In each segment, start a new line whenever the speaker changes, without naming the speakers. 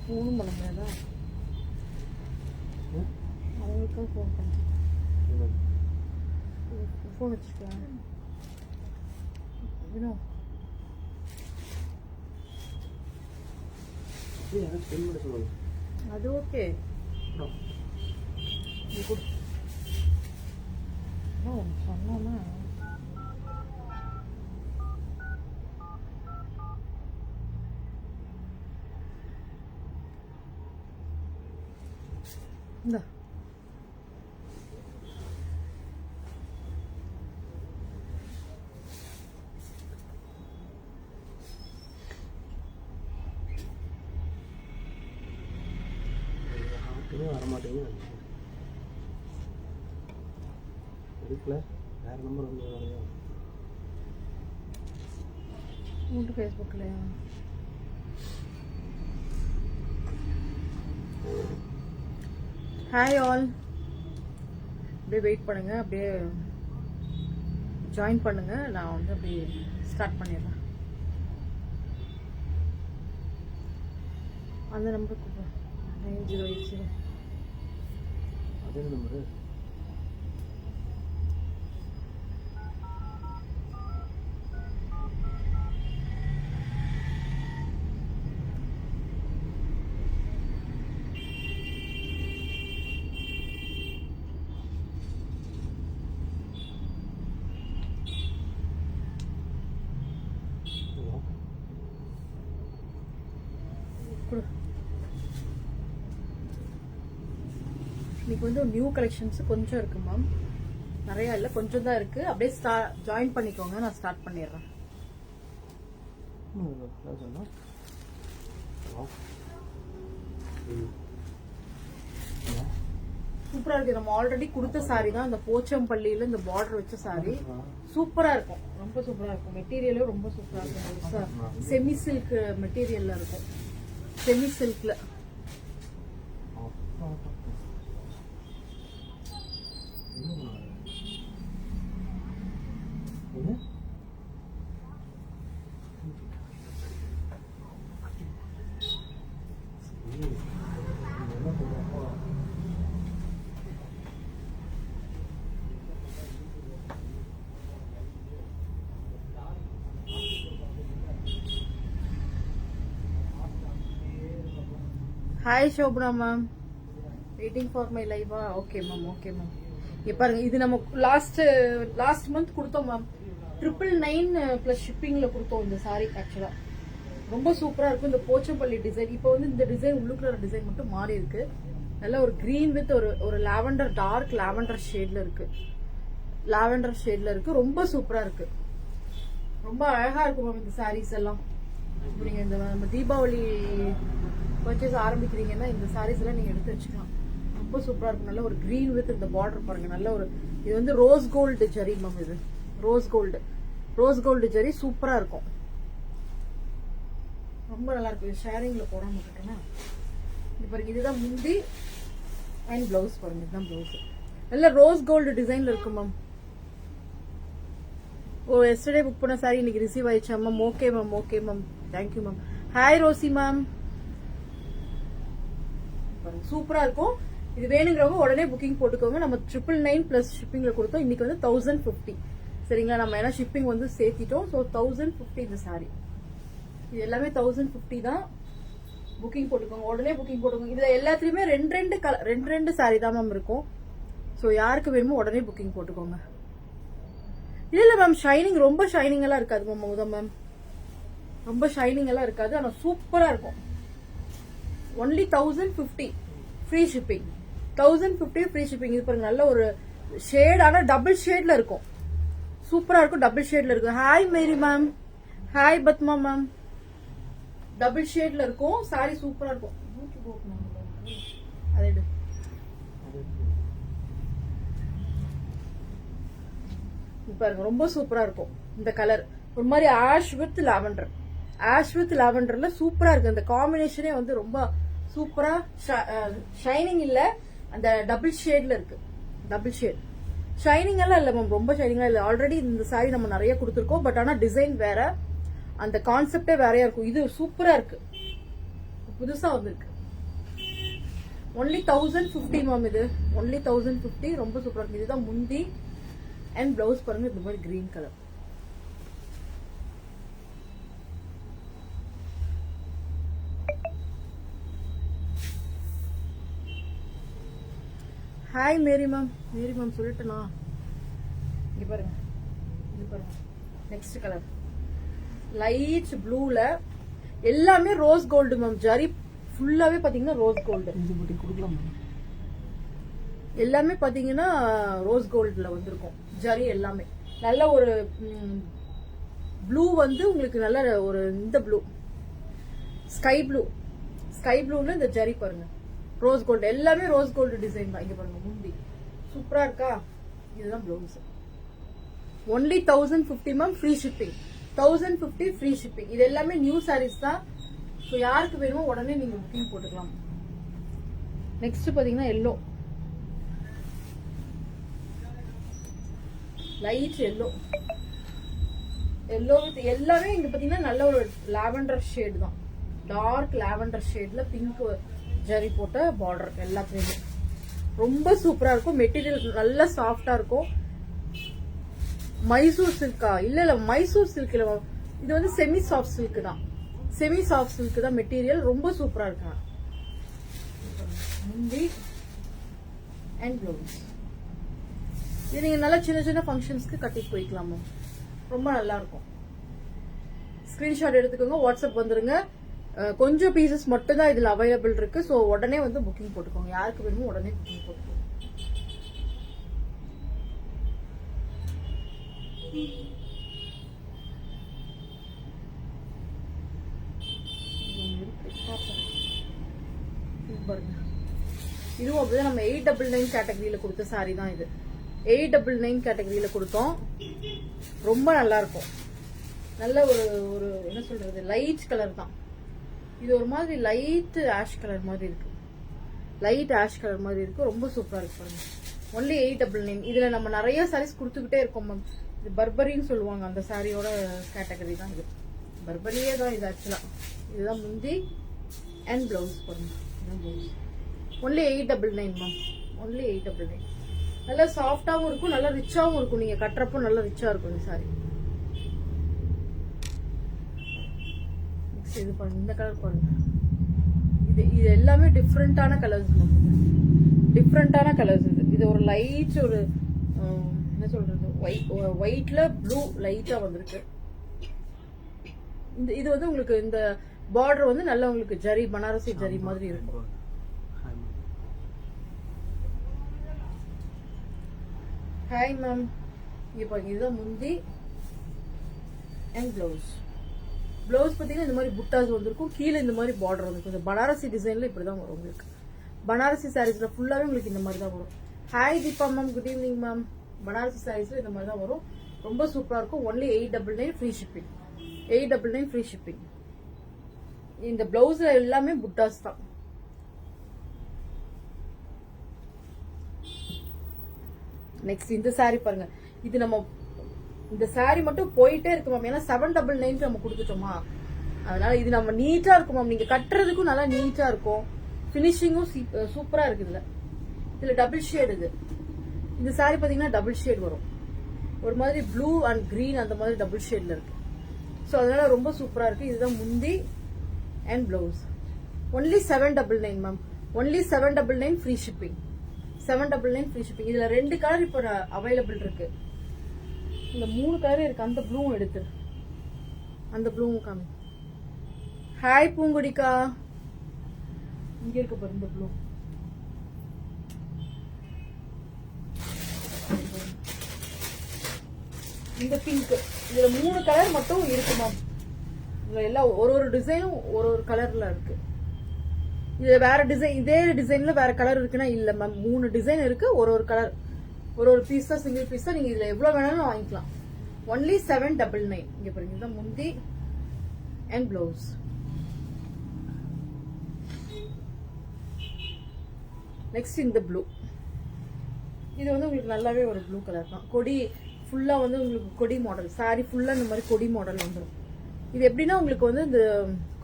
ஃபோனும் பண்ண முடியாதா? அவங்களுக்கும் ஃபோன் பண்ண ஃபோன் வச்சுருக்கேன். இன்னும் அது ஓகே. சொன்னோன்னா இந்த
வர மாட்டேங்க. எடுக்கல, வேற நம்பர் வந்து வரையா
உங்கள்கிட்ட ஃபேஸ்புக்லையா? ஹாய் ஆல், அப்படியே வெயிட் பண்ணுங்க, அப்படியே ஜாயின் பண்ணுங்க. நான் வந்து அப்படியே ஸ்டார்ட் பண்ணிடுறேன். அந்த நம்பருக்கு 9080
அதே நம்பரு.
இன்னைக்கு வந்து நியூ கலெக்ஷன்ஸ் கொஞ்சம் இருக்கு மேம், நிறைய இல்லை, கொஞ்சம் தான் இருக்கு. அப்படியே ஜாயின் பண்ணிக்கோங்க, நான் ஸ்டார்ட் பண்ணிடுறேன். சூப்பரா இருக்கு. நம்ம ஆல்ரெடி கொடுத்த சாரி தான், இந்த போச்சம்பள்ளியில இந்த பார்டர் வச்ச சாரி சூப்பரா இருக்கும், ரொம்ப சூப்பரா இருக்கும். மெட்டீரியலும் ரொம்ப சூப்பரா இருக்கும். செமி சில்க் மெட்டீரியல்ல இருக்கும், செமி சில்க்ல. Hi Swapna ma'am, waiting for my லைவா? Okay ma'am, okay ma'am. இங்க பாருங்க, இது நம்ம லாஸ்ட் மந்த் கொடுத்தோம் மேம், 999 பிளஸ் ஷிப்பிங்ல கொடுத்தோம் இந்த சாரி. ஆக்சுவலா ரொம்ப சூப்பரா இருக்கும் இந்த போச்சம்பள்ளி டிசைன். இப்போ வந்து இந்த டிசைன் உள்ளுக்குள்ள டிசைன் மட்டும் மாறி இருக்கு. நல்ல ஒரு கிரீன் வித் ஒரு லாவெண்டர், டார்க் லாவெண்டர் ஷேட்ல இருக்கு. லாவெண்டர் ஷேட்ல இருக்கு, ரொம்ப சூப்பரா இருக்கு, ரொம்ப அழகா இருக்கும் மேம் இந்த சாரீஸ் எல்லாம். நீங்க இந்த நம்ம தீபாவளி பர்ச்சேஸ் ஆரம்பிக்கிறீங்கன்னா இந்த சாரீஸ் எல்லாம் நீங்க எடுத்து வச்சுக்கலாம், ரொம்ப சூப்பரா இருக்கும். நல்ல ஒரு கிரீன் வித் இந்த பார்டர் பாருங்க, நல்ல ஒரு, இது வந்து ரோஸ் கோல்டு ஜெரி மேம், இது ரோஸ் கோல்டு ஜெரி சூப்பரா இருக்கும், ரொம்ப நல்லா இருக்கு. ஷேரிங்ல போடாம இருக்கேன்னா இது பாருங்க, இதுதான் முந்தி அண்ட் பிளவுஸ் பாருங்க, இதுதான் பிளவுஸ். நல்ல ரோஸ் கோல்டு டிசைன்ல இருக்கு மேம். ஓ, எஸ்டர்டே புக் பண்ண சாரி இன்னைக்கு ரிசீவ் ஆயிடுச்சா ma'am? Okay ma'am, okay ma'am, thank you ma'am. Hi Rosie ma'am, சூப்பரா இருக்கும். இது வேணுங்கிறவங்க உடனே புக்கிங் போட்டுக்கோங்க. நம்ம 999 பிளஸ் ஷிப்பிங்ல கொடுத்தோம். இன்னைக்கு வந்து 1050 சரிங்களா? நம்ம ஏன்னா ஷிப்பிங் வந்து சேர்த்திட்டோம். ஸோ 1050 இந்த சாரி. இது எல்லாமே 1050 தான். புக்கிங் போட்டுக்கோங்க, உடனே புக்கிங் போட்டுக்கோங்க. இதுல எல்லாத்துலயுமே ரெண்டு சாரி தான் மேம் இருக்கும். ஸோ யாருக்கு வேணுமோ உடனே புக்கிங் போட்டுக்கோங்க. இல்ல மேம், ஷைனிங் ரொம்ப ஷைனிங் எல்லாம் இருக்காது மேம். முதல் மேம் ரொம்ப ஷைனிங் எல்லாம் இருக்காது, ஆனா சூப்பரா இருக்கும். Only 1050 free shipping. 1050 free shipping. இது பாருங்க, நல்ல ஒரு ஷேட், ஆனா டபுள் ஷேட்ல இருக்கும், சூப்பரா இருக்கும், டபுள் ஷேட்ல இருக்கும். Hi Mary ma'am, hi Padma ma'am, double ஷேட்ல இருக்கும் சாரி, சூப்பரா இருக்கும். அதே பாருங்க, ரொம்ப சூப்பரா இருக்கும் இந்த கலர். ஒரு மாதிரி ஆஷ் வித் லாவெண்டர்ல சூப்பரா இருக்கு. இந்த காம்பினேஷனே வந்து ரொம்ப சூப்பரா, ஷைனிங் இல்ல, அந்த டபுள் ஷேட்ல இருக்கு. டபுள் ஷேட் ஷைனிங் எல்லாம் இல்ல மேம், ரொம்ப ஷைனிங்கா இல்ல. ஆல்ரெடி இந்த சாரி நம்ம நிறைய கொடுத்துருக்கோம். பட் ஆனா டிசைன் வேற, அந்த கான்செப்டே வேறையா இருக்கும். இது சூப்பரா இருக்கு, புதுசா வந்திருக்கு. Only 1050 ma'am. இது ஒன்லி 1050. ரொம்ப சூப்பரா இருக்கு. இதுதான் முந்தி அண்ட் பிளவுஸ் பாருங்க, இந்த மாதிரி green colour. Hi Mary ma'am. மேரி மேம் சொல்லிட்டேனா? இங்க பாருங்க, இது பாருங்க. நெக்ஸ்ட் கலர் லைட் ப்ளூல, எல்லாமே ரோஸ் கோல்டு மேம். ஜரி ஃபுல்லாவே பாத்தீங்கன்னா ரோஸ் கோல்டு. எல்லாமே பாத்தீங்கன்னா ரோஸ் கோல்டுல வந்திருக்கும். ஜரி எல்லாமே நல்ல ஒரு ப்ளூ வந்து உங்களுக்கு நல்ல ஒரு இந்த ப்ளூ ஸ்கை ப்ளூ. ஸ்கை ப்ளூல இந்த ஜரி பாருங்க, ரோஸ் கோல்டு. எல்லாமே ரோஸ் கோல்டு டிசைன் தான். இங்க பாருங்க முந்தி சூப்பரா இருக்கா? இதுதான் blouse. Only 1050 ma'am. Free shipping. 1050 free shipping. இது எல்லாமே நியூ சாரீஸ் தான். ஸோ யாருக்கு வேணுமோ உடனே நீங்க புக்கிங் போட்டுக்கலாம். நெக்ஸ்ட் பாத்தீங்கன்னா எல்லோ, லைட் எல்லோ. எல்லோ எல்லாமே இங்க பாத்தீங்கன்னா நல்ல ஒரு லாவெண்டர் ஷேட் தான். டார்க் லாவெண்டர் ஷேட்ல பிங்க் ஜரி போட்ட பார்டர் எல்லாத்துலயுமே ரொம்ப சூப்பரா இருக்கும். மெட்டீரியல் நல்லா சாஃப்டா இருக்கும். மைசூர் சில்கா? இல்ல மைசூர் சில்க் இல்ல, இது வந்து செமி சாஃப்ட் சில்க் தான். செமி சாஃப்ட் சில்க் தான் மெட்டீரியல். ரொம்ப சூப்பரா இருக்கு. முந்தி அண்ட் பிளவுஸ். இது நீங்க நல்லா சின்ன சின்ன ஃபங்க்ஷன்ஸ்க்கு கட்டிட்டு போய்க்கலாம். ரொம்ப நல்லா இருக்கும். ஸ்கிரீன்ஷாட் எடுத்துக்கோங்க, வாட்ஸ்அப் வந்துருங்க. கொஞ்சம் பீசஸ் மட்டும் தான் இதுல அவைலபிள் இருக்கு. ஸோ உடனே வந்து புக்கிங் போட்டுக்கோங்க. யாருக்கு வேணுமோ உடனே புக்கிங் போட்டுக்கோங்க. இதுவும் அப்படிதான். நம்ம 899 கேட்டகரியில கொடுத்த சாரி தான் இது. 899 கேட்டகரியில கொடுத்தோம். ரொம்ப நல்லா இருக்கும். நல்ல ஒரு ஒரு என்ன சொல்றது, லைட் கலர் தான். இது ஒரு மாதிரி லைட் ஆஷ் கலர் மாதிரி இருக்கு. லைட் ஆஷ் கலர் மாதிரி இருக்கு. ரொம்ப சூப்பரா இருக்கு பாருங்க. ஒன்லி 899. இதுல நம்ம நிறைய சாரீஸ் கொடுத்துக்கிட்டே இருக்கோம் மேம். இது பர்பரின்னு சொல்லுவாங்க, அந்த சாரியோட கேட்டகரி தான் இது. பர்பரியே தான் இது ஆக்சுவலா. இதுதான் முந்தி அண்ட் பிளவுஸ் பாருங்க. Only 899 ma'am. ஒன்லி 899. நல்லா சாஃப்டாவும் இருக்கும், நல்லா ரிச்சாவும் இருக்கும். நீங்க கட்டுறப்போ நல்லா ரிச்சா இருக்கும் இந்த சாரி. இது பாருங்க, இந்த கலர் பாருங்க. இது எல்லாமே டிஃப்ரெண்டான கலர்ஸ் மேம். டிஃப்ரெண்டான கலர்ஸ். இது ஒரு லைட் ஒரு என்ன சொல்றது, ஒயிட்ல ப்ளூ லைட்டா வந்திருக்கு. இது வந்து உங்களுக்கு இந்த பார்டர் வந்து நல்ல உங்களுக்கு ஜரி, பனாரசி ஜரி மாதிரி இருக்கும். Hi ma'am. இங்க பாருங்க, இதுதான் முந்தி அண்ட் பிளவுஸ். பிளவுஸ் பாத்தீங்கன்னா இந்த மாதிரி புட்டாஸ் வந்திருக்கும். கீழே இந்த மாதிரி பார்டர் வந்திருக்கும். இந்த பனாரசி டிசைன்ல இப்படிதான் வரும் உங்களுக்கு. பனாரசி சாரீஸ்ல ஃபுல்லாவே உங்களுக்கு இந்த மாதிரி தான் வரும். Hi Deepa ma'am, good evening ma'am. Banarasi சாரீஸ்ல இந்த மாதிரி தான் வரும். ரொம்ப சூப்பரா இருக்கும். Only 899 free shipping. 899 free shipping. இந்த பிளவுஸ்ல எல்லாமே புட்டாஸ் தான். நெக்ஸ்ட் இந்த சாரி பாருங்க. இது நம்ம இந்த சாரி மட்டும் போயிட்டே இருக்கு மேம். ஏன்னா 799 நம்ம கொடுத்துட்டோமா, அதனால இது நம்ம நீட்டா இருக்கும் மேம். நீங்க கட்டுறதுக்கும் நல்லா நீட்டா இருக்கும். பினிஷிங்கும் சூப்பரா இருக்கு. இதுல டபுள் ஷேட். இந்த சாரி பாத்தீங்கன்னா டபுள் ஷேட் வரும். ஒரு மாதிரி ப்ளூ அண்ட் கிரீன் அந்த மாதிரி டபுள் ஷேட்ல இருக்கு. ஸோ அதனால ரொம்ப சூப்பரா இருக்கு. இதுதான் முந்தி and blouse. Only 799 ma'am. Only 799 free shipping. 799 free shipping. இதுல 2 கலர் இப்போ அவைலபிள் இருக்கு. இந்த 3 கலர் இருக்கு. அந்த ப்ளூவும் எடுத்து, அந்த ப்ளூவும் காமி. ஹாய் பூங்குடிக்கா. இங்க இருக்கு பாரு இந்த ப்ளூ. இந்த பிங்க். இதுல 3 கலர் மட்டும் இருக்கு மேம். இதுல எல்லாம் ஒரு டிசைனும் ஒரு கலர்ல இருக்கு. இதுல வேற டிசைன், இதே டிசைன்ல வேற கலர் இருக்குன்னா இல்ல மேம். 3 டிசைன் இருக்கு. ஒரு கலர், ஒரு பீஸா, சிங்கிள் பீஸா நீங்க இதுல எவ்வளவு வேணாலும் வாங்கிக்கலாம். ஒன்லி 799. இங்க பாருங்க, இதுதான் முந்தி அண்ட் பிளவுஸ். நெக்ஸ்ட் இந்த ப்ளூ, இது வந்து உங்களுக்கு நல்லாவே ஒரு ப்ளூ கலர் தான். கொடி ஃபுல்லா வந்து உங்களுக்கு கொடி மாடல், சாரி ஃபுல்லா இந்த மாதிரி கொடி மாடல் வந்துடும். இது எப்படின்னா உங்களுக்கு வந்து இந்த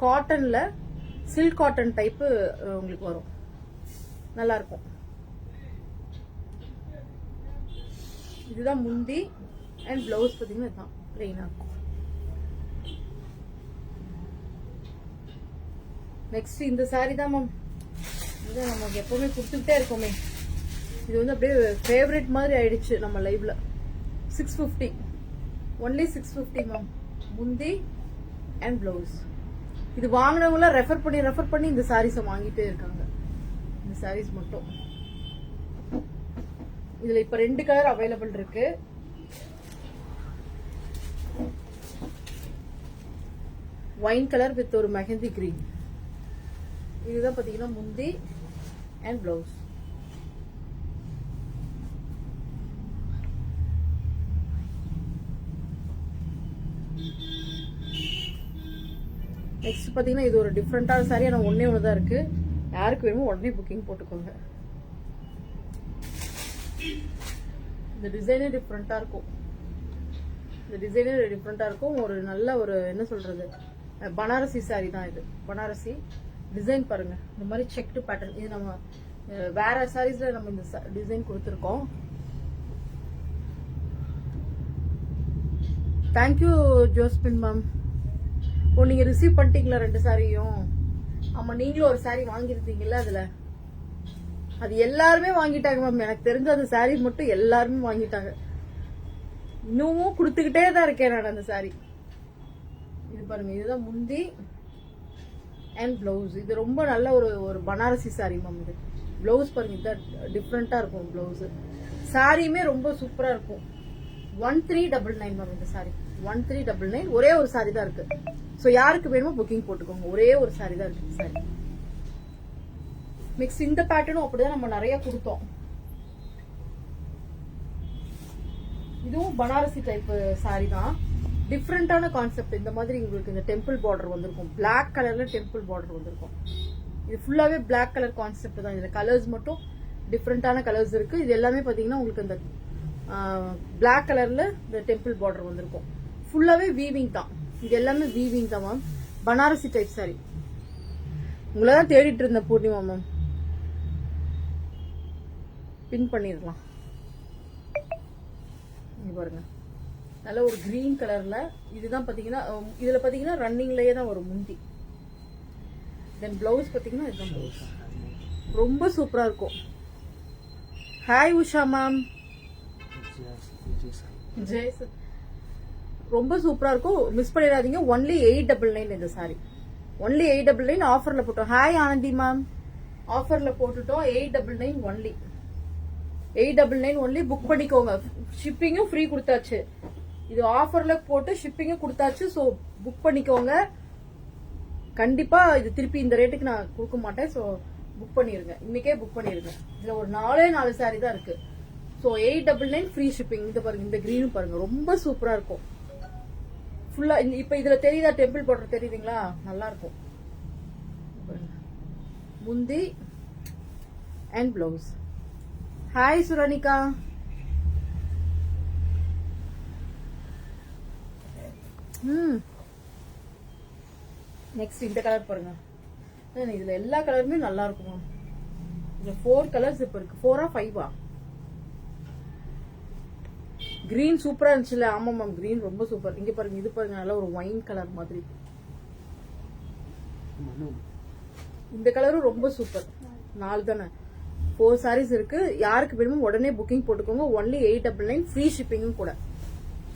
காட்டன்ல சில்க் காட்டன் டைப்பு உங்களுக்கு வரும், நல்லா இருக்கும். இதுதான் முந்தி அண்ட் பிளவுஸ் பார்த்தீங்கன்னா இதுதான் பிளெயினா இருக்கும். நெக்ஸ்ட் இந்த சாரி தான் மேம், இது நமக்கு எப்பவுமே கொடுத்துக்கிட்டே இருக்கோமே. இது வந்து அப்படியே ஃபேவரட் மாதிரி ஆயிடுச்சு நம்ம லைவ்ல. 650, ஒன்லி 650 மேம், முந்தி அண்ட் பிளவுஸ். இது வாங்கினவங்களாம் ரெஃபர் பண்ணி இந்த சாரீஸை வாங்கிட்டே இருக்காங்க. இந்த சாரீஸ் மட்டும் இதுல இப்ப 2 கலர் அவைலபிள் இருக்கு. ஒயின் கலர் வித் ஒரு மெஹந்தி கிரீன். இதுதான் பாத்தீங்கன்னா முந்தி அண்ட் பிளவுஸ். நெக்ஸ்ட் பாத்தீங்கன்னா இது ஒரு டிஃப்ரெண்டான சாரி, ஆனா ஒன்னே ஒண்ணுதான் இருக்கு. யாருக்கு வேணுமோ உடனே புக்கிங் போட்டுக்கோங்க. இந்த டிசைனே டிஃப்ரெண்டா இருக்கும். இந்த டிசைனே டிஃப்ரெண்டா இருக்கும். ஒரு நல்ல ஒரு என்ன சொல்றது, பனாரசி சாரி தான் இது. பனாரசி டிசைன் பாருங்க, இந்த மாதிரி செக்டு பேட்டர்ன். இது நம்ம வேற சாரீஸ்ல நம்ம இந்த டிசைன் கொடுத்துருக்கோம். Thank you Josephine ma'am. ஓ நீங்க ரிசீவ் பண்ணிட்டீங்களா 2 சாரியும்? ஆமா, நீங்களும் ஒரு சாரி வாங்கிருந்தீங்கல்ல அதுல. அது எல்லாருமே வாங்கிட்டாங்க மேம், எனக்கு தெரிஞ்ச அந்த சாரி மட்டும் எல்லாருமே வாங்கிட்டாங்க. இன்னமும் கொடுத்துக்கிட்டே தான் இருக்கேன் நான் அந்த சாரி. இது பாருங்க, இதுதான் முந்தி அண்ட் பிளவுஸ். இது ரொம்ப நல்ல ஒரு பனாரசி சாரி மேம். இது பிளவுஸ் பாருங்க, இதுதான் டிஃப்ரெண்டா இருக்கும் பிளவுஸ். சாரியுமே ரொம்ப சூப்பரா இருக்கும். 1399 மேம் இந்த சாரி. 1399, ஒரே ஒரு சாரி தான் இருக்கு. சோ யாருக்கு வேணுமோ புக்கிங் போட்டுக்கோங்க. ஒரே ஒரு சாரி தான் இருக்கு சாரி. மிக்ஸ் இந்த பேட்டர்னும் அப்படிதான் நம்ம நிறைய கொடுத்தோம். இதுவும் பனாரசி டைப் சாரி தான். டிஃப்ரெண்டான கான்செப்ட். இந்த மாதிரி உங்களுக்கு இந்த டெம்பிள் பார்டர் வந்திருக்கும், பிளாக் கலர்ல டெம்பிள் பார்டர் வந்திருக்கும். இது ஃபுல்லாவே பிளாக் கலர் கான்செப்ட் தான். இதுல கலர்ஸ் மட்டும் டிஃப்ரெண்டான கலர்ஸ் இருக்கு. இது எல்லாமே பாத்தீங்கன்னா உங்களுக்கு இந்த பிளாக் கலர்ல இந்த டெம்பிள் பார்டர் வந்திருக்கும். ஃபுல்லாவே வீவிங் தான். இது எல்லாமே வீவிங் தான் மேம். Banarasi type sorry. உங்களை தான் தேடிட்டு இருந்த பூர்ணிமா மேம். பின் பண்ணிடலாம். இங்க பாருங்க, நல்ல ஒரு கிரீன் கலர்ல. இதுதான் பாத்தீங்கன்னா இதுல பாத்தீங்கன்னா ரன்னிங்லயே தான் ஒரு முந்தி. தென் பிளவுஸ் பாத்தீங்கன்னா இதுதான் பிளவுஸ். ரொம்ப சூப்பரா இருக்கும். Hi Usha ma'am. ஜெய், ரொம்ப சூப்பரா இருக்கும், மிஸ் பண்ணிடாதீங்க. ஒன்லி 899 இந்த சாரி. ஒன்லி 899 ஆஃபர்ல போட்டோம். ஹாய் ஆனந்தி மேம், ஆஃபர்ல போட்டுட்டோம். 899 ஒன்லி. 899 ஒன்லி. புக் பண்ணிக்கோங்க. ஷிப்பிங்கும் ஃப்ரீ கொடுத்தாச்சு. இது ஆஃபர்ல போட்டு ஷிப்பிங்கும் கொடுத்தாச்சு. சோ புக் பண்ணிக்கோங்க. கண்டிப்பா இது திருப்பி இந்த ரேட்டுக்கு நான் கொடுக்க மாட்டேன். சோ புக் பண்ணிருங்க, இன்னைக்கே புக் பண்ணிருங்க. இதுல ஒரு 4 சாரி தான் இருக்கு. So 899 free shipping. இந்த பாருங்க, இந்த கிரீன் பாருங்க, ரொம்ப சூப்பரா இருக்கும். ஃபுல்லா இப்ப இதுல தெரியுதா டெம்பிள் பார்டர் தெரியுதுங்களா? நல்லா இருக்கும். முந்தி அண்ட் பிளவுஸ். ஹாய் சுரணிகா. நெக்ஸ்ட் இந்த கலர் பாருங்க. இதுல எல்லா கலருமே நல்லா இருக்கும் மேம். இதுல 4 கலர்ஸ் இப்ப இருக்கு. 4 ஆ 5 ஆ? கிரீன் சூப்பரா இருந்துச்சுல? ஆமா மேம், கிரீன் ரொம்ப சூப்பர். இங்க பாருங்க, இது பாருங்க, நல்ல ஒரு ஒயின் கலர் மாதிரி. இந்த கலரும் ரொம்ப சூப்பர். 4 தானே, 4 சாரீஸ் இருக்கு. யாருக்கு வேணுமோ உடனே புக்கிங் போட்டுக்கோங்க. ஒன்லி 899 ஃப்ரீ ஷிப்பிங்கும் கூட.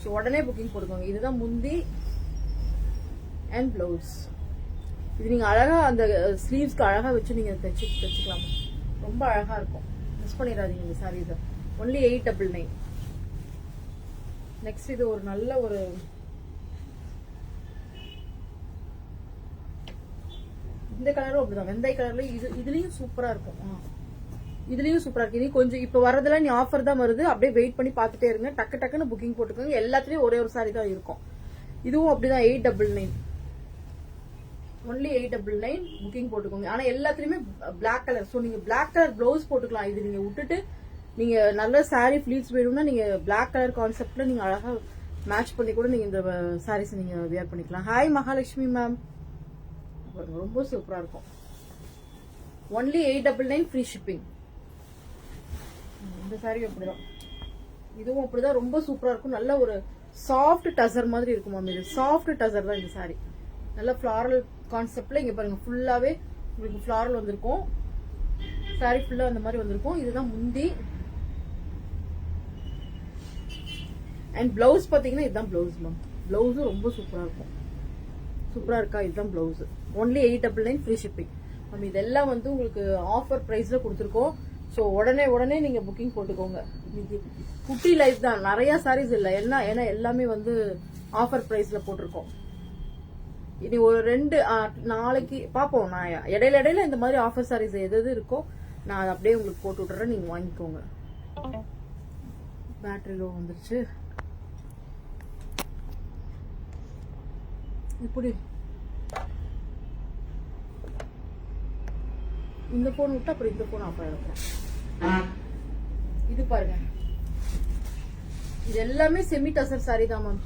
ஸோ உடனே புக்கிங் போட்டுக்கோங்க. இதுதான் முந்தி அண்ட் பிளவுஸ். இது நீங்க அழகா அந்த ஸ்லீவ்ஸ்க்கு அழகா வச்சு நீங்க தச்சுக்கலாம். ரொம்ப அழகா இருக்கும். மிஸ் பண்ணிடாதீங்க இந்த சாரீஸ். ஒன்லி 899. நெக்ஸ்ட் இது ஒரு நல்ல ஒரு இந்த கலரும் அப்படிதான், வெந்தய கலர்ல. இதுலயும் சூப்பரா இருக்கும். இதுலயும் சூப்பரா இருக்கு. இது கொஞ்சம் இப்ப வரதுல நீ ஆஃபர் தான் வருது. அப்படியே வெயிட் பண்ணி பாத்துட்டே இருங்க. டக்கு டக்குன்னு புக்கிங் போட்டுக்கோங்க. எல்லாத்துலயும் ஒரே ஒரு சாரி தான் இருக்கும். இதுவும் அப்படிதான் 899. ஒன்லி 899 புக்கிங் போட்டுக்கோங்க. ஆனா எல்லாத்துலயுமே பிளாக் கலர். ஸோ நீங்க பிளாக் கலர் ப்ளவுஸ் போட்டுக்கலாம். இது நீங்க விட்டுட்டு நீங்க நல்ல சாரி ஃபிளீட்ஸ் வேணும்னா நீங்க பிளாக் கலர் கான்செப்ட்ல நீங்க அழகா மேட்ச் பண்ணி கூட நீங்க இந்த சாரீஸ் நீங்க வியர் பண்ணிக்கலாம். ஹாய் மகாலட்சுமி மேம், ரொம்ப சூப்பரா இருக்கும். Only 899 free shipping. இந்த சாரி அப்படிதான், இதுவும் அப்படிதான், ரொம்ப சூப்பரா இருக்கும். நல்ல ஒரு சாஃப்ட் டசர் மாதிரி இருக்கும் மேம். இது சாஃப்ட் டசர் தான் இந்த சாரி. நல்ல ஃபிளாரல் கான்செப்ட்ல இங்க பாருங்க ஃபுல்லாவே உங்களுக்கு ஃபிளாரல் வந்திருக்கும். சாரி ஃபுல்லா அந்த மாதிரி வந்திருக்கும். இதுதான் முந்தி. அண்ட் பிளவுஸ் பாத்தீங்கன்னா இதுதான் பிளவுஸ் மேம். பிளவுஸும் ரொம்ப சூப்பரா இருக்கும். சூப்பரா இருக்கா? இதுதான் blouse. Only 899 free shipping ma'am. இதெல்லாம் வந்து உங்களுக்கு ஆஃபர் பிரைஸ்ல கொடுத்துருக்கோம். ஸோ உடனே நீங்க புக்கிங் போட்டுக்கோங்க. இன்னைக்கு குட்டி லைஃப் தான், நிறைய சாரீஸ் இல்லை ஏன்னா எல்லாமே வந்து ஆஃபர் பிரைஸ்ல போட்டிருக்கோம். இனி ஒரு 2 நாளைக்கு பார்ப்போம். நான் இடையில இந்த மாதிரி ஆஃபர் சாரீஸ் எது இருக்கோ நான் அதை அப்படியே உங்களுக்கு போட்டு விட்டுறேன், நீங்க வாங்கிக்கோங்க. பேட்டரி லோ வந்துருச்சு. இப்படி இந்த போன் விட்டு அப்புறம் இந்த போன் ஆஃப் ஆயிடும். இது பாருங்க, இது எல்லாமே செமி டசர் சாரி தான் மேம்.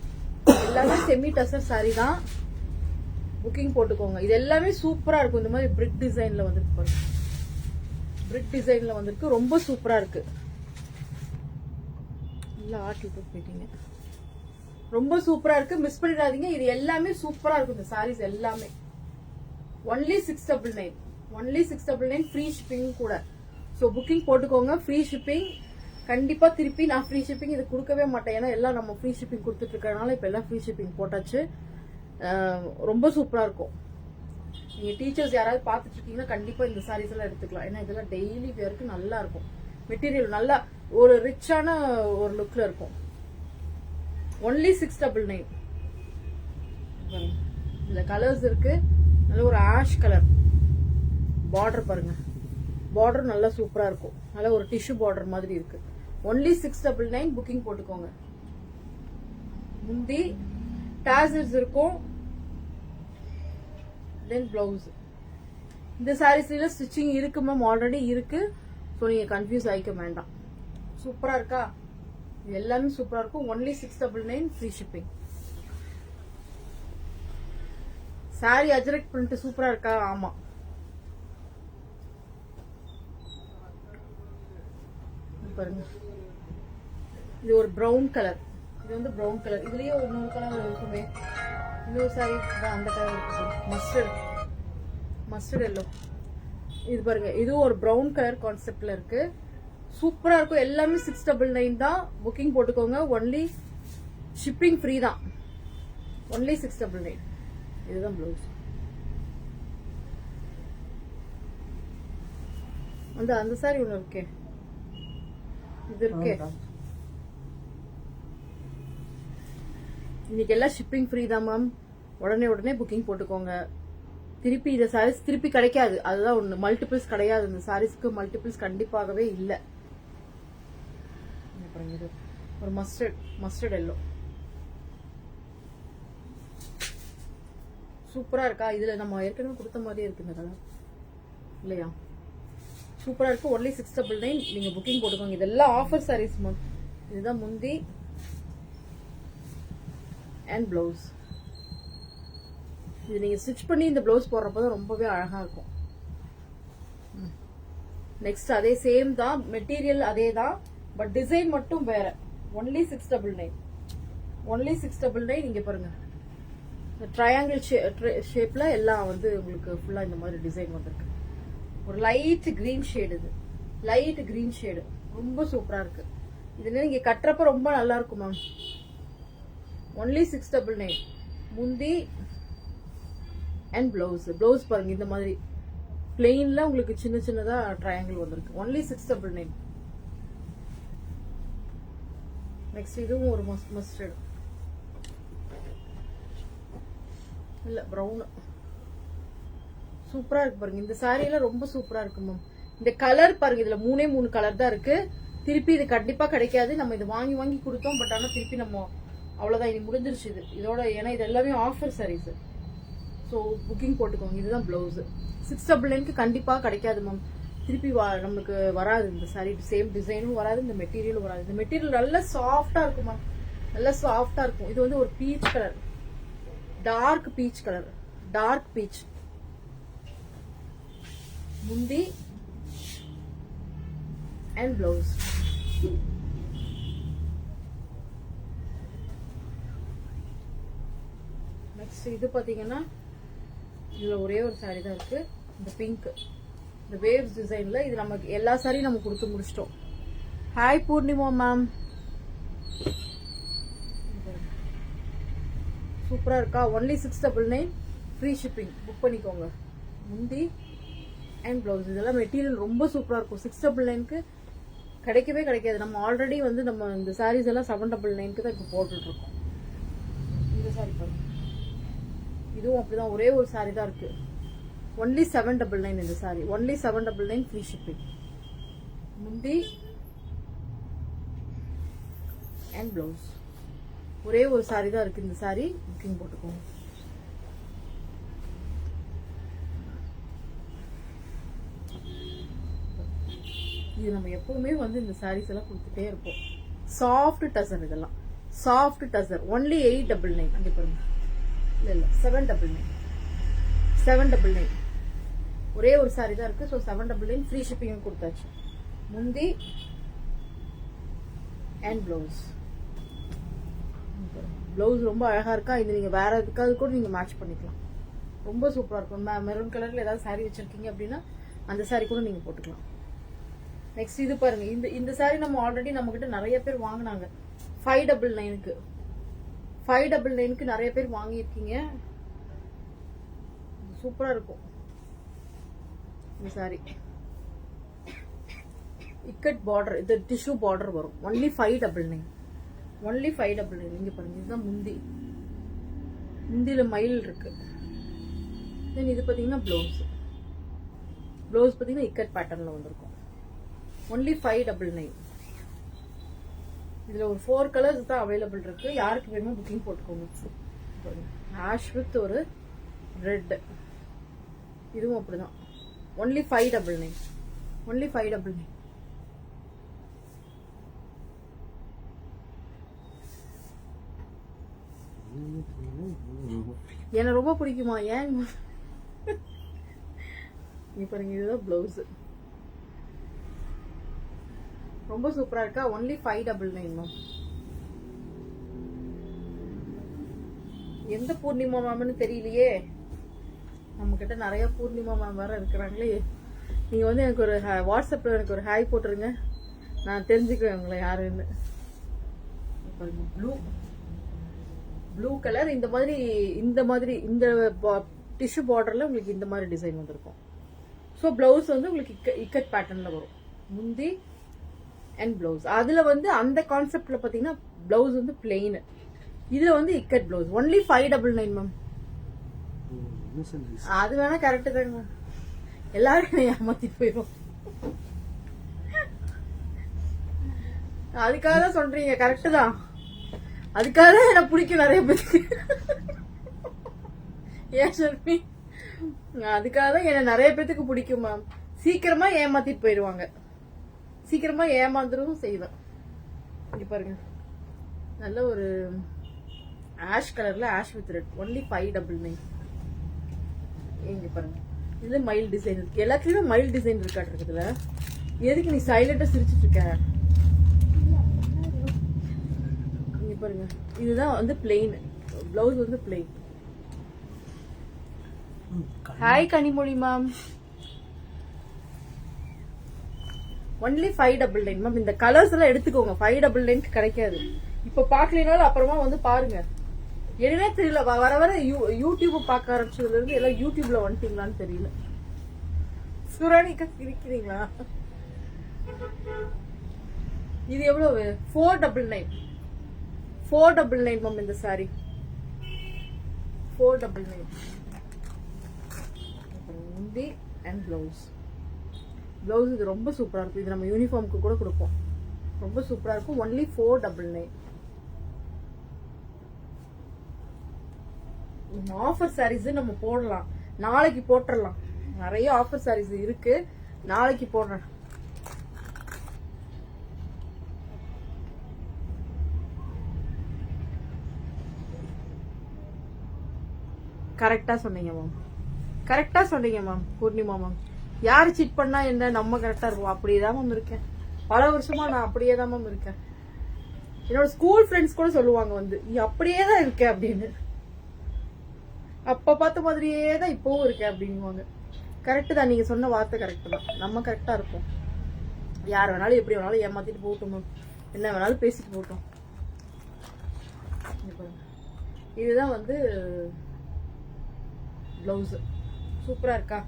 எல்லாமே செமி டசர் சாரி தான். புக்கிங் போட்டுக்கோங்க. இது எல்லாமே சூப்பரா இருக்கும். இந்த மாதிரி பிரிக் டிசைன்ல வந்திருக்கு பாருங்க. பிரிக் டிசைன்ல வந்திருக்கு, ரொம்ப சூப்பரா இருக்கு. இல்ல ஆட்டி போயிட்டீங்க. ரொம்ப சூப்பரா இருக்கு, மிஸ் பண்ணிடாதீங்க. இது எல்லாமே சூப்பரா இருக்கும். இந்த சாரீஸ் எல்லாமே ஒன்லி 699. ஒன்லி 699 ஃப்ரீ ஷிப்பிங் கூட. ஸோ புக்கிங் போட்டுக்கோங்க. ஃப்ரீ ஷிப்பிங் கண்டிப்பா. திருப்பி நான் ஃப்ரீ ஷிப்பிங் இது கொடுக்கவே மாட்டேன். ஏன்னா எல்லாம் நம்ம ஃப்ரீ ஷிப்பிங் கொடுத்துட்டு இருக்கறனால இப்ப எல்லாம் ஃப்ரீ ஷிப்பிங் போட்டாச்சு. ரொம்ப சூப்பரா இருக்கும். நீங்க டீச்சர்ஸ் யாராவது பாத்துட்டு இருக்கீங்கன்னா கண்டிப்பா இந்த சாரீஸ் எல்லாம் எடுத்துக்கலாம். ஏன்னா இதெல்லாம் டெய்லி வேருக்கு நல்லா இருக்கும். மெட்டீரியல் நல்லா ஒரு ரிச்சான ஒரு லுக்ல இருக்கும். ஒன்லி 699. இந்த கலர்ஸ் இருக்கு. நல்ல ஒரு ஆஷ் கலர் பார்டர் பாருங்க. பார்டர் நல்லா சூப்பரா இருக்கும். நல்ல ஒரு டிஷ்யூ பார்டர் மாதிரி இருக்கு. ஒன்லி 699 புக்கிங் போட்டுக்கோங்க. முந்தி டாசல்ஸ் இருக்கும். Then blouse. இந்த சாரீஸ்ல ஸ்டிச்சிங் இருக்கு மேம், ஆல்ரெடி இருக்கு. ஸோ நீங்க கன்ஃபியூஸ் ஆயிக்க வேண்டாம். சூப்பரா இருக்கா? இது எல்லாமே சூப்பரா இருக்கும். Only 699 free shipping. Sari Ajrakh print சூப்பரா இருக்கா? ஆமா. பாருங்க, இது ஒரு பிரவுன் கலர். இது வந்து பிரவுன் கலர். இதுலயே இன்னொரு கலர் இருக்குமே. இன்னொரு சாரி அந்த கலர் இருக்கு, மஸ்டர்ட் எல்லோ. இது பாருங்க, இதுவும் ஒரு பிரவுன் கலர் கான்செப்ட்ல இருக்கு. சூப்பரா இருக்கும். எல்லாமே 699 தான். புக்கிங் போட்டுக்கோங்க. ஒன்லி ஷிப்பிங் ஃப்ரீ தான். ஒன்லி 699. இதுதான் பிளவுஸ். அந்த சாரி ஒண்ணு இருக்கே, இது இருக்கே. இன்னைக்கு எல்லாம் ஷிப்பிங் ஃப்ரீ தான் மேம். உடனே புக்கிங் போட்டுக்கோங்க. திருப்பி இந்த சாரீஸ் திருப்பி கிடைக்காது. அதுதான் ஒண்ணு. மல்டிபிள்ஸ் கிடையாது. இந்த சாரீஸ்க்கு மல்டிபிள்ஸ் கண்டிப்பாகவே இல்ல. ஒரு மஸ்டர்ட் எல்லோ சூப்பரா இருக்கா? இதுல நம்ம ஏற்கனவே கொடுத்த மாதிரியே இருக்கு இந்த கலர் இல்லையா? சூப்பரா இருக்கு. ஒன்லி 699 நீங்க புக்கிங் போட்டுக்கோங்க. இதெல்லாம் ஆஃபர் சாரீஸ் மேம். இதுதான் முந்தி அண்ட் பிளவுஸ். இது நீங்க ஸ்டிச் பண்ணி இந்த பிளவுஸ் போடுறப்பதான் ரொம்பவே அழகா இருக்கும். நெக்ஸ்ட் அதே சேம் தான், மெட்டீரியல் அதே தான், பட் டிசைன் மட்டும் வேற. ஒன்லி 699. ஒன்லி 699. இங்க பாருங்க, ட்ரையாங்கிள் ஷேப்ல எல்லாம் வந்து உங்களுக்கு ஃபுல்லா இந்த மாதிரி டிசைன் வந்திருக்கு. ஒரு லைட் கிரீன் ஷேடு. இது லைட் கிரீன் ஷேடு ரொம்ப சூப்பரா இருக்கு. இதுல நீங்க கட்டுறப்ப ரொம்ப நல்லா இருக்கும் மேம். ஒன்லி 699. முந்தி அண்ட் பிளவுஸ் பாருங்க. இந்த மாதிரி பிளெயின்ல உங்களுக்கு சின்னதா ட்ரையாங்கிள் வந்திருக்கு. ஒன்லி 699. நெக்ஸ்ட் இதுவும் ஒரு மஸ்டர்ட் இல்ல பிரவுன். சூப்பரா இருக்கு பாருங்க. இந்த சாரியில ரொம்ப சூப்பரா இருக்கு மேம். இந்த கலர் பாருங்க, இதுல 3 கலர் தான் இருக்கு. திருப்பி இது கண்டிப்பா கிடைக்காது. நம்ம இது வாங்கி கொடுத்தோம். பட் ஆனா திருப்பி நம்ம அவ்வளவுதான், இது முடிஞ்சிருச்சு. இதோட ஏன்னா இது எல்லாமே ஆஃபர் சாரீஸ். ஸோ புக்கிங் போட்டுக்கோங்க. இதுதான் பிளவுஸ். 699க்கு கண்டிப்பாக கிடைக்காது மேம். திருப்பி நமக்கு வராது இந்த சாரி. சேம் டிசைனும் வராது, இந்த மெட்டீரியலும் வராது. இந்த மெட்டீரியல் நல்லா சாஃப்டா இருக்கும் மேம், நல்லா சாஃப்டா இருக்கும். இது வந்து ஒரு peach colour, dark peach colour, dark peach. முந்தி அண்ட் பிளவுஸ். நெக்ஸ்ட் இது பாத்தீங்கன்னா இதுல ஒரே ஒரு சாரி தான் இருக்கு, இந்த பிங்க், இந்த வேவ்ஸ் டிசைன்ல. இது நமக்கு எல்லா சாரியும் நம்ம கொடுத்து முடிச்சிட்டோம். ஹாய் பூர்ணிமா மேம், சூப்பரா இருக்கா? Only 699, free shipping. புக் பண்ணிக்கோங்க. முந்தி அண்ட் பிளவுஸ். இதெல்லாம் மெட்டீரியல் ரொம்ப சூப்பரா இருக்கும். 699க்கு கிடைக்கவே கிடைக்காது. நம்ம ஆல்ரெடி வந்து நம்ம இந்த சாரீஸ் எல்லாம் 799க்கு தான் இப்போ போட்டுட்டு இருக்கோம். இந்த சாரி பாருங்க, இதுவும் அப்படிதான், ஒரே ஒரு சாரி தான் இருக்கு. ஒன்லி 799 இந்த சாரி. Only 799, free shipping. முந்தி அண்ட் பிளவுஸ். ஒரே ஒரு சாரி தான் இருக்கு இந்த சாரி. புக்கிங் போட்டுக்கோங்க. இது நம்ம எப்பவுமே வந்து இந்த சாரீஸ் எல்லாம் கொடுத்துட்டே இருப்போம். சாஃப்ட் டசர், இதெல்லாம் சாஃப்ட் டசர். ஒன்லி 899. அங்கே பாருங்க, இல்ல 799. 799 ஒரே ஒரு சாரி தான் இருக்கு. ஸோ 799, ஃப்ரீ ஷிப்பிங் கொடுத்தாச்சு. முந்தி அண்ட் பிளவுஸ். பிளவுஸ் ரொம்ப அழகா இருக்கா? இது நீங்க வேற எதுக்காவது கூட நீங்க மேட்ச் பண்ணிக்கலாம். ரொம்ப சூப்பரா இருக்கும். மெரூன் கலர்ல ஏதாவது சாரி வச்சிருக்கீங்க அப்படின்னா அந்த சாரி கூட நீங்க போட்டுக்கலாம். நெக்ஸ்ட் இது பாருங்க, இந்த சாரி நம்ம ஆல்ரெடி நம்ம கிட்ட நிறைய பேர் வாங்கினாங்க. 599க்கு 599க்கு நிறைய பேர் வாங்கியிருக்கீங்க. சூப்பரா இருக்கும் இந்த சாரி. இக்கட் பார்டர், இது டிஷ்யூ பார்டர் வரும். ஒன்லி 599. ஒன்லி 599. இங்க பாருங்க, இதுதான் முந்தி. முந்தியில மயில் இருக்கு. தென் இது பாத்தீங்கன்னா பிளவுஸ். பிளவுஸ் பாத்தீங்கன்னா இக்கட் பேட்டர்ன்ல வந்திருக்கும். ஒன்லி 599. இதுல ஒரு 4 கலர்ஸ் தான் அவைலபிள் இருக்கு. யாருக்கு வேணுமோ புக்கிங் போட்டுக்கோங்க. ஆஷ் வித் ஒரு ரெட். இதுவும் அப்படிதான். ஒன்லி 599. ஒன்லி 599. என்ன ரொம்ப பிடிக்குமா? ஏன் பாருங்க, இதுதான் பிளவுஸ். ரொம்ப சூப்பரா இருக்கா? Only 599 ma'am. எந்த பூர்ணிமா மேம்னு தெரியலையே. நம்ம கிட்ட நிறைய பூர்ணிமா மேம் வேற இருக்கிறாங்களே. நீங்க வந்து எனக்கு ஒரு வாட்ஸ்அப்ல எனக்கு ஒரு ஹாய் போட்டுருங்க, நான் தெரிஞ்சுக்குவேன் உங்களை யாருன்னு. Blue blue colour. இந்த மாதிரி இந்த டிஷ்யூ பார்டர்ல உங்களுக்கு இந்த மாதிரி டிசைன் வந்திருக்கும். ஸோ பிளவுஸ் வந்து உங்களுக்கு இக்கட் பேட்டர்ன்ல வரும். முந்தி அண்ட் பிளவுஸ். அதுல வந்து அந்த கான்செப்ட்ல பாத்தீங்கன்னா பிளவுஸ் வந்து பிளெயின், இதுல வந்து இக்கட் பிளவுஸ். Only 599 ma'am. அது வேணா கரெக்ட் தாங்க. எல்லாரும் ஏமாத்திட்டு போயிடும். அதுக்காக தான் சொல்றீங்க, கரெக்ட் தான். அதுக்காக தான் எனக்கு பிடிக்கும் நிறைய பேருக்கு. ஏன் சொல்றீ? அதுக்காக தான் என்ன நிறைய பேத்துக்கு பிடிக்கும் மேம். சீக்கிரமா ஏமாத்திட்டு போயிடுவாங்க. சீக்கிரமா ஏமாந்துரும் செய்வேன். இங்க பாருங்க, நல்ல ஒரு ஆஷ் கலர்ல, ஆஷ் வித் ரெட். ஒன்லி 599. இங்க பாருங்க, இதுல மயில் டிசைன் இருக்கு. எல்லாத்துலயுமே மயில் டிசைன் இருக்காட்டுல. எதுக்கு நீ சைலண்டா சிரிச்சிட்டு இருக்க? இங்க பாருங்க, இதுதான் வந்து பிளெயின் பிளவுஸ், வந்து plain. Hi Kanimozhi ma'am. Only 599 ma'am. இந்த கலர்ஸ் எல்லாம் எடுத்துக்கோங்க. 599 கிடைக்காது. இப்ப பாக்கலனாலும் அப்புறமா வந்து பாருங்க. என்னன்னே தெரியல, வர வர யூடியூப் பார்க்க ஆரம்பிச்சதுல இருந்து எல்லாம் யூடியூப்ல வந்துட்டீங்களான்னு தெரியல. சுரானிக்கா இருக்கிறீங்களா? இது எவ்வளவு? 499. 499 மேம் இந்த சாரி. 499. முந்தி அண்ட் பிளவுஸ். பிளவுஸ் இது ரொம்ப சூப்பரா இருக்கும். இது நம்ம யூனிஃபார்முக்கு கூட கொடுப்போம். ரொம்ப சூப்பரா இருக்கும். ஒன்லி 499. ஆஃபர் சாரீஸ் நம்ம போடலாம், நாளைக்கு போட்டுடலாம். நிறைய ஆஃபர் சாரீஸ் இருக்கு, நாளைக்கு போடுறேன். கரெக்டா சொன்னீங்க மேம், கரெக்டா சொன்னீங்க மேம் பூர்ணிமா மேம். யாரு சீட் பண்ணா என்ன, நம்ம கரெக்டா இருக்கும். அப்படியேதான் மேம் இருக்கேன், பல வருஷமா நான் அப்படியே தான் மேம் இருக்கேன். என்னோட ஸ்கூல் ஃப்ரெண்ட்ஸ் கூட சொல்லுவாங்க வந்து, நீ அப்படியே தான் இருக்க அப்படின்னு. அப்ப பார்த்த மாதிரியே தான் இப்பவும் இருக்க அப்படிங்குவாங்க. கரெக்ட் தான், நீங்க சொன்ன வார்த்தை கரெக்ட் தான். நம்ம கரெக்டா இருப்போம். யார் வேணாலும் எப்படி வேணாலும் ஏமாத்திட்டு போகட்டும் மேம், என்ன வேணாலும் பேசிட்டு போகட்டும். இதுதான் வந்து பிளவுஸ். சூப்பரா இருக்கா?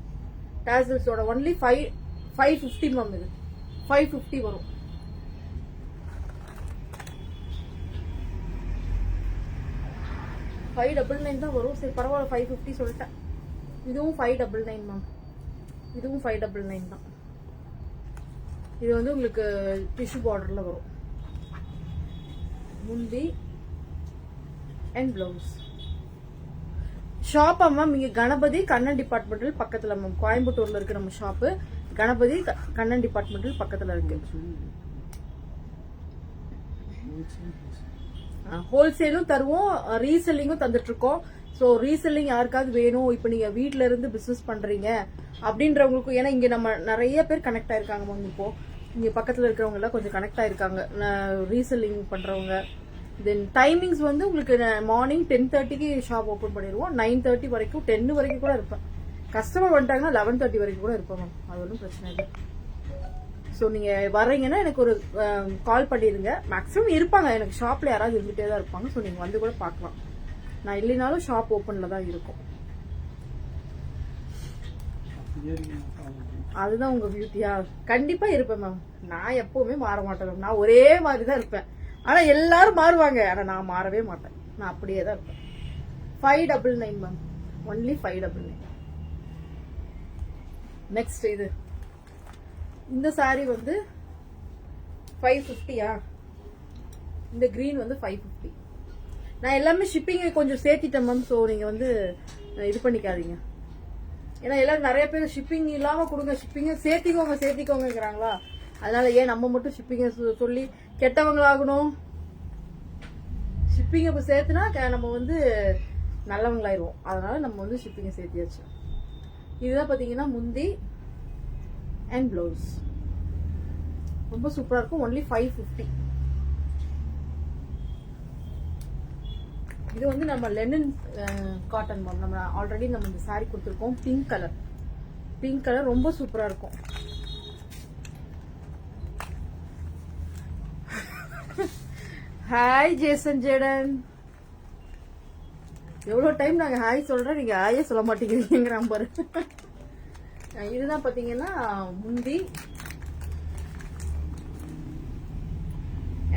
டாசல்ஸோட ஒன்லி 550 மேம். இது 550 வரும். $599 தான் வரும். சரி பரவாயில்ல, 550 சொல்லிட்டேன். இதுவும் 599 மேம், இதுவும் 599 தான். இது வந்து உங்களுக்கு டிஷ்யூ பார்டர்ல வரும். முந்தி அண்ட் பிளவுஸ். ஷாப்பா மேம் இங்க கணபதி கண்ணன் டிபார்ட்மெண்டல் பக்கத்துல மேம், கோயம்புத்தூர்ல இருக்கு நம்ம ஷாப்பு. கணபதி கண்ணன் டிபார்ட்மெண்டல் பக்கத்துல இருக்கு. ஹோல்சேலும் தருவோம், ரீசெல்லிங்கும் தந்துட்டு இருக்கோம். ஸோ ரீசெல்லிங் யாருக்காவது வேணும், இப்போ நீங்க வீட்ல இருந்து பிசினஸ் பண்றீங்க அப்படின்றவங்களுக்கும், ஏன்னா இங்க நம்ம நிறைய பேர் கனெக்ட் ஆயிருக்காங்க மேம். இப்போ இங்க பக்கத்துல இருக்கிறவங்க எல்லாம் கொஞ்சம் கனெக்ட் ஆயிருக்காங்க ரீசெல்லிங் பண்றவங்க. தென் டைமிங்ஸ் வந்து உங்களுக்கு மார்னிங் 10:30க்கு ஷாப் ஓப்பன் பண்ணிடுவோம், 9:30 வரைக்கும், 10 வரைக்கும் கூட இருப்பேன். கஸ்டமர் வந்துட்டாங்கன்னா 11:30 வரைக்கும் கூட இருப்பேன் மேம், அது ஒன்றும் பிரச்சனை இல்லை. ஸோ நீங்க வர்றீங்கன்னா எனக்கு ஒரு கால் பண்ணிடுங்க. மேக்ஸிமம் இருப்பாங்க, எனக்கு ஷாப்ல யாராவது இருந்துட்டே தான் இருப்பாங்க. ஸோ நீங்க வந்து கூட பார்க்கலாம். நான் இல்லைனாலும் ஷாப் ஓப்பன்ல தான் இருக்கும். அதுதான் உங்க பியூட்டியா? கண்டிப்பா இருப்பேன் மேம். நான் எப்பவுமே மாற மாட்டேன் மேம், நான் ஒரே மாதிரி தான் இருப்பேன். ஆனா எல்லாரும் மாறுவாங்க, ஆனா நான் மாறவே மாட்டேன், நான் அப்படியே தான் இருப்பேன். 599 மேம், ஒன்லி 599. நெக்ஸ்ட் இது இந்த சாரி வந்து 550யா? இந்த கிரீன் வந்து 550. நான் எல்லாமே ஷிப்பிங் கொஞ்சம் சேர்த்திட்டேன் மேம். ஸோ நீங்க வந்து இது பண்ணிக்காதீங்க. ஏன்னா எல்லாரும் நிறைய பேர் ஷிப்பிங் இல்லாம கொடுங்க, ஷிப்பிங்க சேர்த்திக்கோங்கிறாங்களா. அதனால ஏன் நம்ம மட்டும் ஷிப்பிங்க சொல்லி கெட்டவங்களாகணும்? ஷிப்பிங் இப்ப சேர்த்துனா நம்ம வந்து நல்லவங்களாயிருவோம். அதனால நம்ம வந்து ஷிப்பிங்க சேர்த்தியாச்சு. இதுதான் பாத்தீங்கன்னா முந்தி அண்ட் பிளவுஸ். ரொம்ப சூப்பரா இருக்கும். ஒன்லி 550. இது வந்து நம்ம லெனின் காட்டன் மேம். நம்ம ஆல்ரெடி நம்ம இந்த சாரி கொடுத்துருக்கோம். பிங்க் கலர் ரொம்ப சூப்பரா இருக்கும். Hi Jason Jaden. எவ்வளவு டைம் நாங்க ஹாய் சொல்றோம், நீங்க ஹாயே சொல்ல மாட்டேங்கிறீங்க பாரு. இதுதான் பாத்தீங்கன்னா முந்தி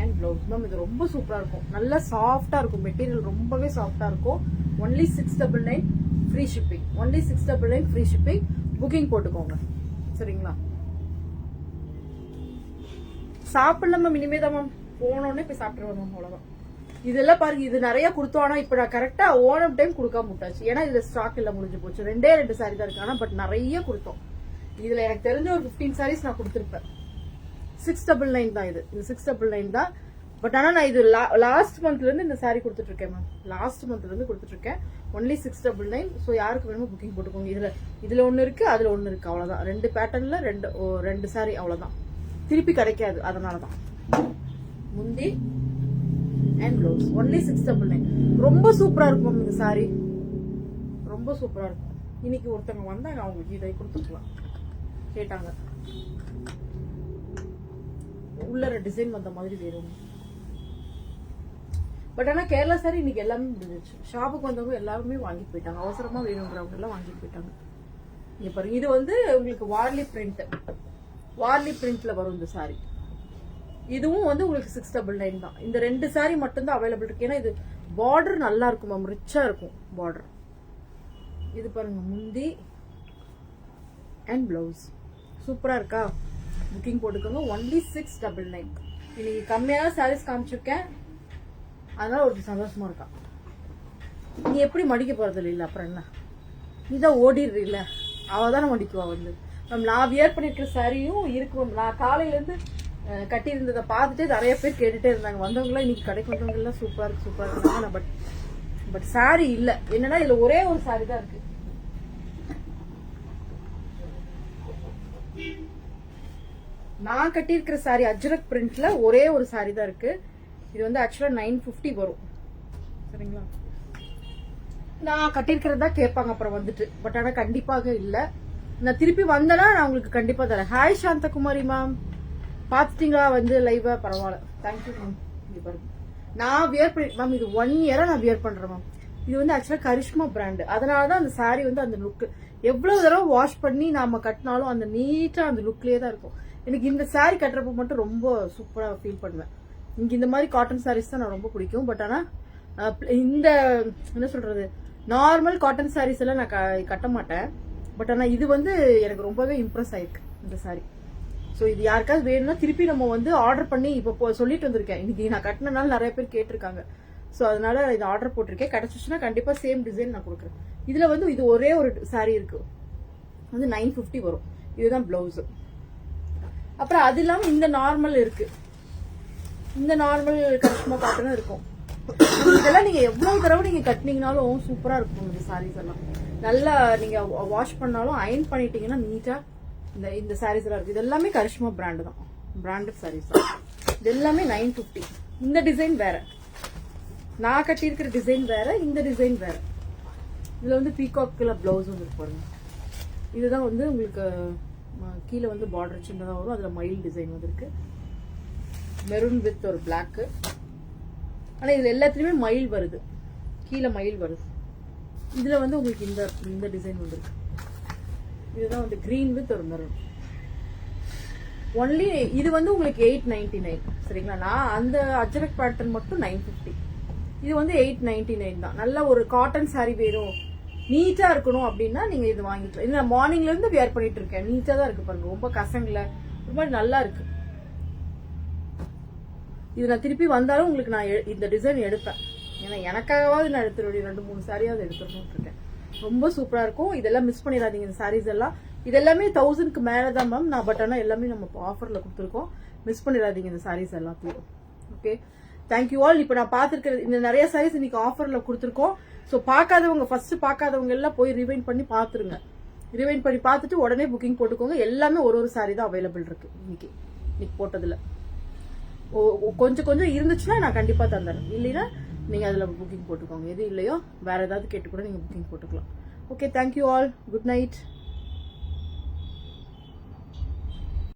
அண்ட் பிளவுஸ் மேம். இது ரொம்ப சூப்பரா இருக்கும், நல்லா சாஃப்டா இருக்கும். மெட்டீரியல் ரொம்பவே சாஃப்டா இருக்கும். Only 699 free shipping. Only 699 free shipping. Booking போட்டுக்கோங்க சரிங்களா? சாப்பிடல மேம், இனிமே தான் மேம். போனோடனே போய் சாப்பிட்டுருவேன் மேம், அவ்வளவுதான். இதெல்லாம் பாருங்க, இது நிறைய கொடுத்தோம். ஆனா இப்ப நான் கரெக்டா ஓனம் டைம் கொடுக்காம விட்டாச்சு. ஏன்னா இதுல ஸ்டாக் இல்ல, முடிஞ்சு போச்சு. 2 சாரி தான் இருக்கு. ஆனா பட் நிறைய கொடுத்தோம். இதுல எனக்கு தெரிஞ்ச ஒரு 15 சாரீஸ் நான் கொடுத்திருப்பேன். 699 தான் இது 699 தான். பட் ஆனா நான் இது லாஸ்ட் மந்த்ல இருந்து இந்த சாரி கொடுத்துட்டு இருக்கேன் மேம். லாஸ்ட் மந்த்ல இருந்து கொடுத்துட்டு இருக்கேன். ஒன்லி 699. ஸோ யாருக்கு வேணுமோ புக்கிங் போட்டுக்கோங்க. இதுல ஒன்னு இருக்கு, அதுல ஒன்னு இருக்கு, அவ்வளவுதான். 2 பேட்டர்ன்ல 2 சாரி, அவ்வளவுதான். திருப்பி கிடைக்காது, அதனாலதான். முந்தி அண்ட் பிளவுஸ் ஒன்லி 699. ரொம்ப சூப்பரா இருக்கும் இந்த சாரி, ரொம்ப சூப்பரா இருக்கும். இன்னைக்கு ஒருத்தவங்க வந்தாங்க, அவங்களுக்கு இதை கொடுத்துக்கலாம் கேட்டாங்க. உள்ளர டிசைன் வந்த மாதிரி வேணும். பட் ஆனா கேரளா சாரி இன்னைக்கு எல்லாமே முடிஞ்சிச்சு. ஷாப்புக்கு வந்தவங்க எல்லாருமே வாங்கிட்டு போயிட்டாங்க. அவசரமா வேணுங்கிறவங்க எல்லாம் வாங்கிட்டு போயிட்டாங்க. இங்க பாருங்க, இது வந்து உங்களுக்கு வார்லி பிரிண்ட்ல வரும் இந்த சாரி. இதுவும் வந்து உங்களுக்கு 699 தான். இந்த 2 சாரி மட்டும் தான் அவைலபிள் இருக்கு. ஏன்னா இது பார்டர் நல்லா இருக்கும் மேம், ரிச்சா இருக்கும் பார்டர். இது பாருங்க, முந்தி அண்ட் பிளவுஸ் சூப்பரா இருக்கா? புக்கிங் போட்டுக்கோங்க. ஒன்லி 699. இன்னைக்கு கம்மியான சாரீஸ் காமிச்சிருக்கேன், அதனால ஒரு சந்தோஷமா இருக்கா. நீ எப்படி மடிக்க போறது இல்ல அப்புறம் என்ன, நீதான் ஓடிடுறீல்ல, அவ தானே மடிக்குவா வந்து. மேம் நான் வியர் பண்ணிருக்கிற சாரியும் இருக்கு மேம். நான் காலையில இருந்து கட்டி இருந்ததை பார்த்துட்டு நிறைய பேர் கேட்டுட்டே இருந்தாங்க. வந்தவங்களாம் இன்னைக்கு கடைக்கு வந்தவங்க எல்லாம் சூப்பரா இருக்கு சூப்பரா இருந்தாங்க. பட் சாரி இல்ல. என்னன்னா இதுல ஒரே ஒரு சாரி தான் இருக்கு. நான் கட்டியிருக்கிற சாரி அஜ்ரக் பிரிண்ட்ல ஒரே ஒரு சாரி தான் இருக்கு. இது வந்து ஆக்சுவலா 950 வரும். சரிங்களா, நான் கட்டியிருக்கிறதா கேட்பாங்க அப்புறம் வந்துட்டு. பட் ஆனா கண்டிப்பாக இல்ல. நான் திருப்பி வந்தேன்னா நான் உங்களுக்கு கண்டிப்பா தரேன். ஹாய் சாந்தகுமாரி மேம், பாத்துட்டீங்களா வந்து லைவா? பரவாயில்ல, தேங்க்யூ மேம். இங்க பாருங்க, நான் வியர் பண்ணி மேம் இது 1 இயரா நான் வியர் பண்றேன் மேம். இது வந்து ஆக்சுவலா கரிஷ்மா பிராண்ட். அதனாலதான் அந்த சாரி வந்து அந்த லுக் எவ்வளவு தடவை வாஷ் பண்ணி நாம கட்டினாலும் அந்த நீட்டா அந்த லுக்லயே தான் இருக்கும். எனக்கு இந்த சாரி கட்டுறப்ப மட்டும் ரொம்ப சூப்பரா ஃபீல் பண்ணுவேன். இங்க இந்த மாதிரி காட்டன் சாரீஸ் தான் நான் ரொம்ப பிடிக்கும். பட் ஆனா இந்த என்ன சொல்றது, நார்மல் காட்டன் சாரீஸ் எல்லாம் நான் கட்ட மாட்டேன். பட் ஆனா இது வந்து எனக்கு ரொம்பவே இம்ப்ரெஸ் ஆயிருக்கு இந்த சாரி. ஸோ இது யாருக்காவது வேணும்னா திருப்பி நம்ம வந்து ஆர்டர் பண்ணி இப்போ சொல்லிட்டு வந்திருக்கேன். இன்னைக்கு நான் கட்டினால நிறைய பேர் கேட்டிருக்காங்க. ஸோ அதனால இது ஆர்டர் போட்டிருக்கேன். கிடைச்சிச்சுன்னா கண்டிப்பா சேம் டிசைன் நான் கொடுக்குறேன். இதுல வந்து இது ஒரே ஒரு சாரி இருக்கு, வந்து 950 வரும். இதுதான் பிளவுஸ். அப்புறம் அது இல்லாம இந்த நார்மல் இருக்கு, இந்த நார்மல் கரிஷ்மா காட்டனும் இருக்கும். இதெல்லாம் நீங்க எவ்வளவு தடவை நீங்க கட்டினீங்கனாலும் சூப்பரா இருக்கும். இந்த சாரீஸ் எல்லாம் நல்லா நீங்க வாஷ் பண்ணாலும் அயன் பண்ணிட்டீங்கன்னா நீட்டா இந்த சாரீஸ் எல்லாம் இருக்கு. இது எல்லாமே கரிஷ்மா பிராண்ட் தான், பிராண்டட் சாரீஸ் தான். இது எல்லாமே 950. இந்த டிசைன் வேற, நான் கட்டி இருக்கிற டிசைன் வேற, இந்த டிசைன் வேற. இதுல வந்து பீகாக்ல பிளவுஸ் வந்து பாருங்க. இதுதான் வந்து உங்களுக்கு கீழே வந்து பார்டர் சின்னதாக வரும். அதுல மயில் டிசைன் வந்துருக்கு, மெரூன் வித் ஒரு பிளாக். ஆனா இதுல எல்லாத்துலயுமே மயில் வருது, கீழே மயில் வருது. இதுல வந்து உங்களுக்கு இந்த டிசைன் வந்துருக்கு. இதுதான் வந்து கிரீன் வித் ஒரு மெரூன். ஒன்லி இது வந்து உங்களுக்கு 899. சரிங்களா, நான் அந்த அஜரக் பேட்டர்ன் மட்டும் 950. இது வந்து 899 தான். நல்ல ஒரு காட்டன் சாரி வேணும், நீட்டா இருக்கணும் அப்படின்னா நீங்க இது வாங்கிக்கலாம். இது நான் மார்னிங்ல இருந்து வியர் பண்ணிட்டு இருக்கேன். நீட்டா தான் இருக்கு பாருங்க, ரொம்ப கசங்கல, ரொம்ப நல்லா இருக்கு. இது நான் திருப்பி வந்தாலும் உங்களுக்கு நான் இந்த டிசைன் எடுப்பேன். ஏன்னா எனக்காகவாது நான் எடுத்துருவேன். 2-3 சாரியாவது எடுத்துடணும் இருக்கேன். ரொம்ப சூப்பரா இருக்கும். இதெல்லாம் மிஸ் பண்ணிடாதீங்க. இந்த சாரீஸ் எல்லாம் இது எல்லாமே 1000க்கு மேலதான் மேம். நான் பட் ஆனா எல்லாமே நம்ம ஆஃபர்ல கொடுத்துருக்கோம். மிஸ் பண்ணிடாதீங்க இந்த சாரீஸ் எல்லாத்தையும். Okay, thank you all. இப்ப நான் பாத்துருக்கிறது இந்த நிறைய சாரீஸ் இன்னைக்கு ஆஃபர்ல கொடுத்துருக்கோம். ஸோ பார்க்காதவங்க, ஃபர்ஸ்ட் பார்க்காதவங்க எல்லாம் போய் ரிவைண்ட் பண்ணி பாத்துருங்க. ரிவைண்ட் பண்ணி பார்த்துட்டு உடனே புக்கிங் போட்டுக்கோங்க. எல்லாமே ஒரு சாரி தான் அவைலபிள் இருக்கு இன்னைக்கு போட்டதுல. கொஞ்சம் இருந்துச்சுன்னா நான் கண்டிப்பா தந்துடுறேன். இல்லைன்னா நீங்க அதுல புக்கிங் போட்டுக்கோங்க. எது இல்லையோ வேற ஏதாவது கேட்டு கூட நீங்க புக்கிங் போட்டுக்கலாம். Okay, thank you all. Good night.